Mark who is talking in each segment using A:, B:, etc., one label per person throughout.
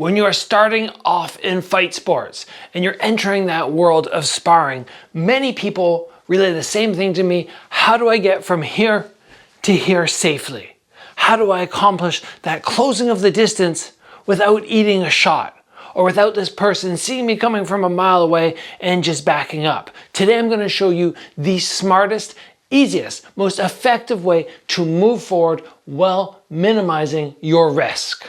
A: When you are starting off in fight sports and you're entering that world of sparring, many people relay the same thing to me. How do I get from here to here safely? How do I accomplish that closing of the distance without eating a shot? Or without this person seeing me coming from a mile away and just backing up? Today I'm going to show you the smartest, easiest, most effective way to move forward while minimizing your risk.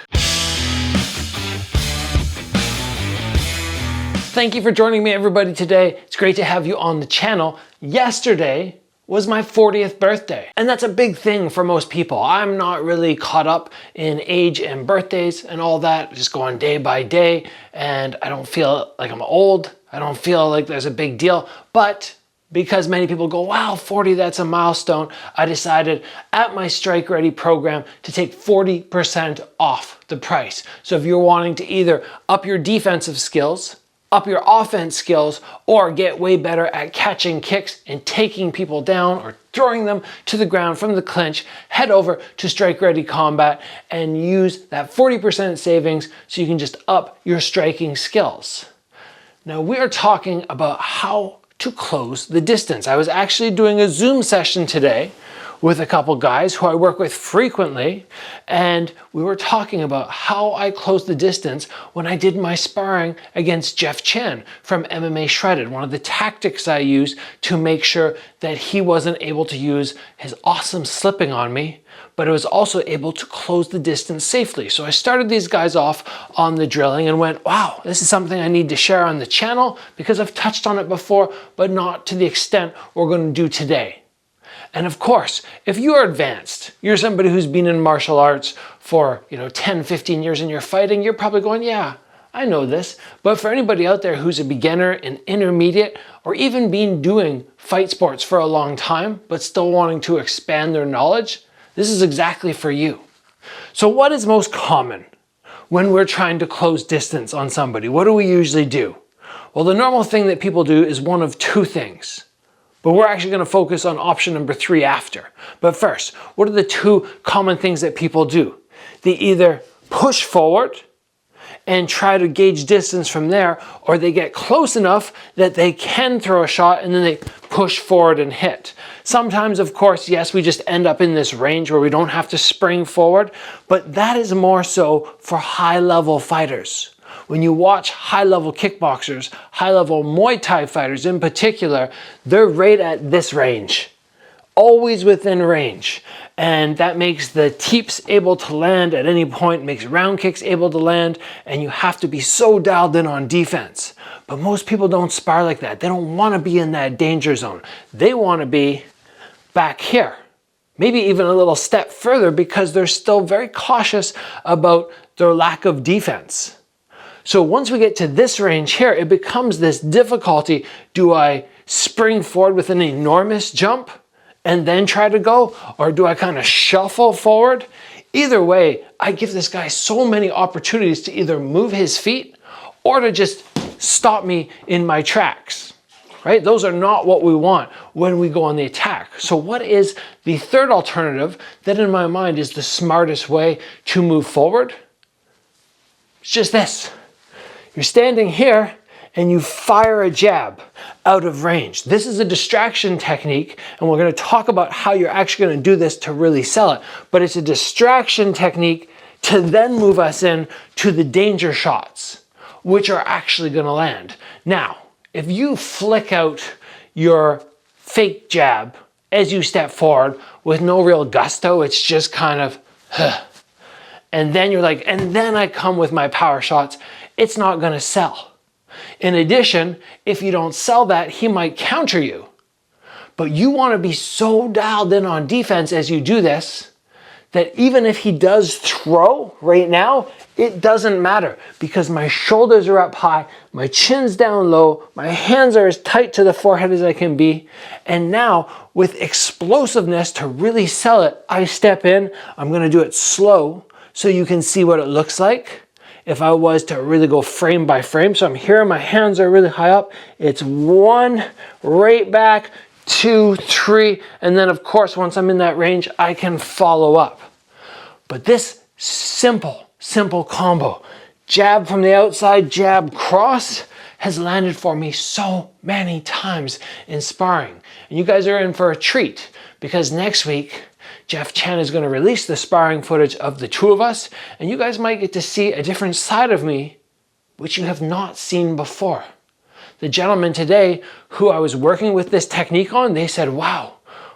A: Thank you for joining me, everybody, today. It's great to have you on the channel. Yesterday was my 40th birthday, and that's a big thing for most people. I'm not really caught up in age and birthdays and all that, just going day by day, and I don't feel like I'm old. I don't feel like there's a big deal, but because many people go, wow, 40, that's a milestone, I decided at my Strike Ready program to take 40% off the price. So if you're wanting to either up your defensive skills, up your offense skills, or get way better at catching kicks and taking people down or throwing them to the ground from the clinch, head over to Strike Ready Combat and use that 40% savings so you can just up your striking skills. Now we are talking about how to close the distance. I was actually doing a Zoom session today with a couple guys who I work with frequently, and we were talking about how I closed the distance when I did my sparring against Jeff Chan from MMA Shredded, one of the tactics I used to make sure that he wasn't able to use his awesome slipping on me, but I was also able to close the distance safely. So I started these guys off on the drilling and went, wow, this is something I need to share on the channel because I've touched on it before, but not to the extent we're going to do today. And of course, if you are advanced, you're somebody who's been in martial arts for 10, 15 years and you're fighting, you're probably going, yeah, I know this. But for anybody out there who's a beginner, an intermediate, or even been doing fight sports for a long time, but still wanting to expand their knowledge, this is exactly for you. So what is most common when we're trying to close distance on somebody? What do we usually do? Well, the normal thing that people do is one of two things. But we're actually going to focus on option number 3 after. But first, what are the two common things that people do? They either push forward and try to gauge distance from there, or they get close enough that they can throw a shot and then they push forward and hit. Sometimes, of course, yes, we just end up in this range where we don't have to spring forward, but that is more so for high-level fighters. When you watch high-level kickboxers, high-level Muay Thai fighters in particular, they're right at this range, always within range. And that makes the teeps able to land at any point, makes round kicks able to land, and you have to be so dialed in on defense. But most people don't spar like that. They don't want to be in that danger zone. They want to be back here, maybe even a little step further because they're still very cautious about their lack of defense. So once we get to this range here, it becomes this difficulty. Do I spring forward with an enormous jump and then try to go? Or do I kind of shuffle forward? Either way, I give this guy so many opportunities to either move his feet or to just stop me in my tracks, right? Those are not what we want when we go on the attack. So what is the third alternative that in my mind is the smartest way to move forward? It's just this. You're standing here and you fire a jab out of range. This is a distraction technique, and we're going to talk about how you're actually going to do this to really sell it. But it's a distraction technique to then move us in to the danger shots, which are actually going to land. Now, if you flick out your fake jab as you step forward with no real gusto, it's just kind of, and then you're like, and then I come with my power shots, it's not going to sell. In addition, if you don't sell that, he might counter you. But you want to be so dialed in on defense as you do this that even if he does throw right now, it doesn't matter because my shoulders are up high, my chin's down low, my hands are as tight to the forehead as I can be. And now with explosiveness to really sell it, I step in, I'm going to do it slow so you can see what it looks like. If I was to really go frame by frame, so I'm here, my hands are really high up, it's 1, right back, 2, 3, and then of course once I'm in that range, I can follow up. But this simple combo jab from the outside, jab cross has landed for me so many times in sparring. And you guys are in for a treat because next week, Jeff Chen is going to release the sparring footage of the two of us, and you guys might get to see a different side of me, which you have not seen before. The gentleman today who I was working with this technique on, they said, wow,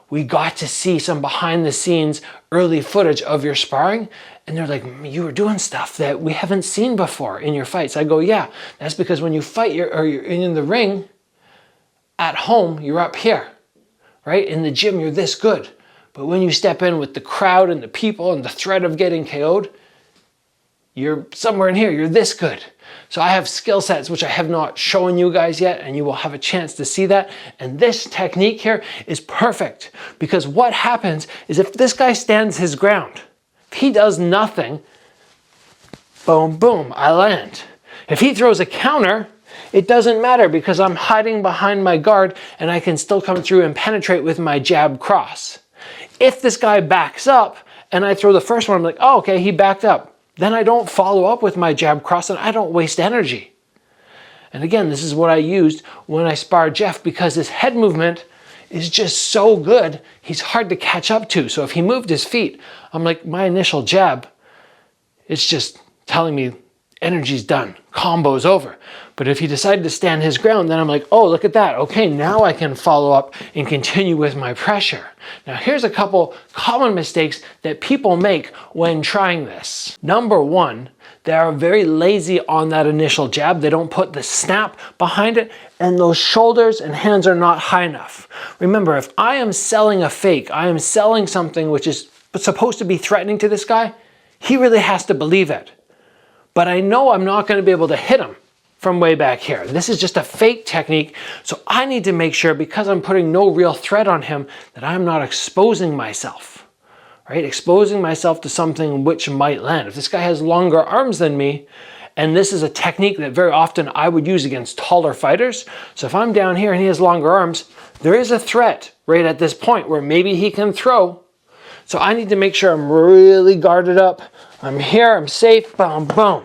A: we got to see some behind the scenes early footage of your sparring. And they're like, you were doing stuff that we haven't seen before in your fights. I go, yeah, that's because when you fight, you're in the ring, at home, you're up here, right? In the gym, you're this good. But when you step in with the crowd and the people and the threat of getting KO'd, you're somewhere in here, you're this good. So I have skill sets which I have not shown you guys yet, and you will have a chance to see that. And this technique here is perfect because what happens is if this guy stands his ground, if he does nothing, boom, boom, I land. If he throws a counter, it doesn't matter because I'm hiding behind my guard and I can still come through and penetrate with my jab cross. If this guy backs up and I throw the first one, I'm like, oh, okay, he backed up. Then I don't follow up with my jab cross and I don't waste energy. And again, this is what I used when I sparred Jeff because his head movement is just so good, he's hard to catch up to. So if he moved his feet, I'm like, my initial jab, it's just telling me energy's done, combo's over. But if he decided to stand his ground, then I'm like, oh, look at that. Okay, now I can follow up and continue with my pressure. Now here's a couple common mistakes that people make when trying this. Number one, they are very lazy on that initial jab. They don't put the snap behind it, and those shoulders and hands are not high enough. Remember, if I am selling a fake, I am selling something which is supposed to be threatening to this guy, he really has to believe it. But I know I'm not going to be able to hit him from way back here. This is just a fake technique, so I need to make sure, because I'm putting no real threat on him, that I'm not exposing myself, right? Exposing myself to something which might land. If this guy has longer arms than me, and this is a technique that very often I would use against taller fighters, so if I'm down here and he has longer arms, there is a threat right at this point where maybe he can throw. So I need to make sure I'm really guarded up. I'm here, I'm safe, boom, boom.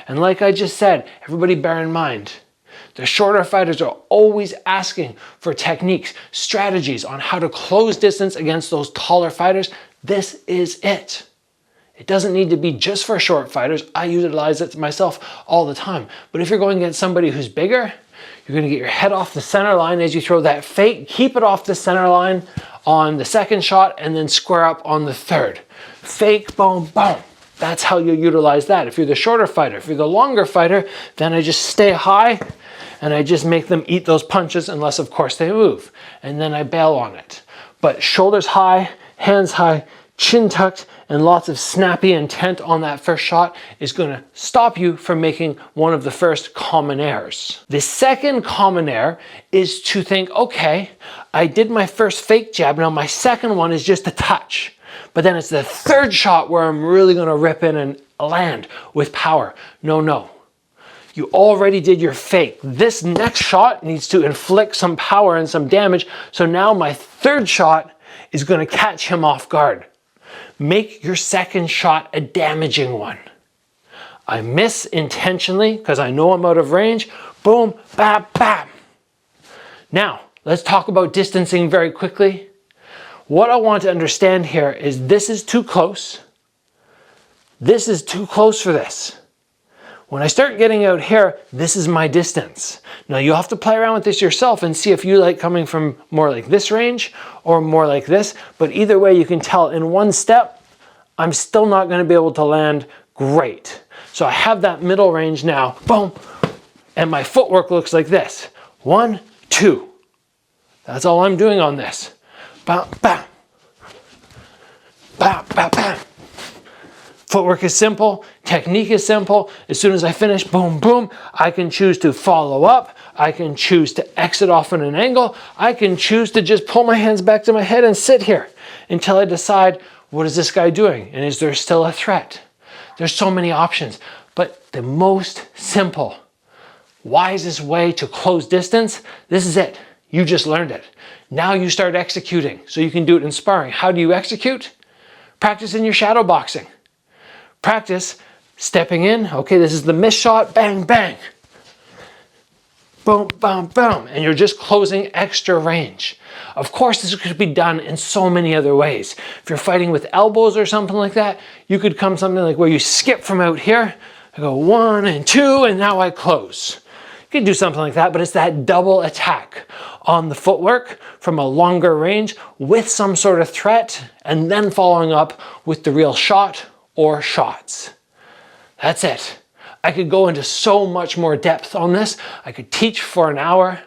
A: And like I just said, everybody bear in mind, the shorter fighters are always asking for techniques, strategies on how to close distance against those taller fighters. This is it. It doesn't need to be just for short fighters. I utilize it myself all the time. But if you're going against somebody who's bigger, you're going to get your head off the center line as you throw that fake. Keep it off the center line on the second shot and then square up on the third. Fake, boom, boom. That's how you utilize that. If you're the shorter fighter, if you're the longer fighter, then I just stay high and I just make them eat those punches unless, of course, they move. And then I bail on it. But shoulders high, hands high, chin tucked, and lots of snappy intent on that first shot is going to stop you from making one of the first common errors. The second common error is to think, okay, I did my first fake jab, now my second one is just a touch. But then it's the third shot where I'm really going to rip in and land with power. No, no. You already did your fake. This next shot needs to inflict some power and some damage. So now my third shot is going to catch him off guard. Make your second shot a damaging one. I miss intentionally because I know I'm out of range. Boom, bam, bam. Now, let's talk about distancing very quickly. What I want to understand here is this is too close. This is too close for this. When I start getting out here, this is my distance. Now you have to play around with this yourself and see if you like coming from more like this range or more like this. But either way, you can tell in one step, I'm still not going to be able to land great. So I have that middle range now, boom, and my footwork looks like this. 1, 2. That's all I'm doing on this. Bam, bam. Bam, bam, bam. Footwork is simple, technique is simple. As soon as I finish, boom, boom, I can choose to follow up. I can choose to exit off at an angle. I can choose to just pull my hands back to my head and sit here until I decide, what is this guy doing? And is there still a threat? There's so many options, but the most simple, wisest way to close distance, this is it. You just learned it. Now you start executing so you can do it in sparring. How do you execute? Practice in your shadow boxing. Practice Stepping in, okay, this is the miss shot, bang, bang. Boom, boom, boom, and you're just closing extra range. Of course, this could be done in so many other ways. If you're fighting with elbows or something like that, you could come something like where you skip from out here, I go 1 and 2, and now I close. You can do something like that, but it's that double attack on the footwork from a longer range with some sort of threat, and then following up with the real shot or shots. That's it. I could go into so much more depth on this. I could teach for an hour,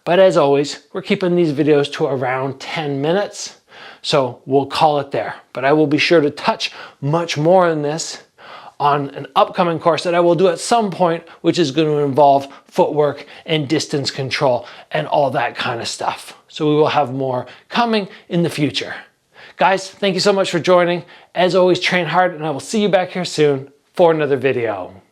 A: but as always, we're keeping these videos to around 10 minutes. So we'll call it there, but I will be sure to touch much more on this on an upcoming course that I will do at some point, which is going to involve footwork and distance control and all that kind of stuff. So we will have more coming in the future. Guys, thank you so much for joining. As always, train hard, and I will see you back here soon for another video.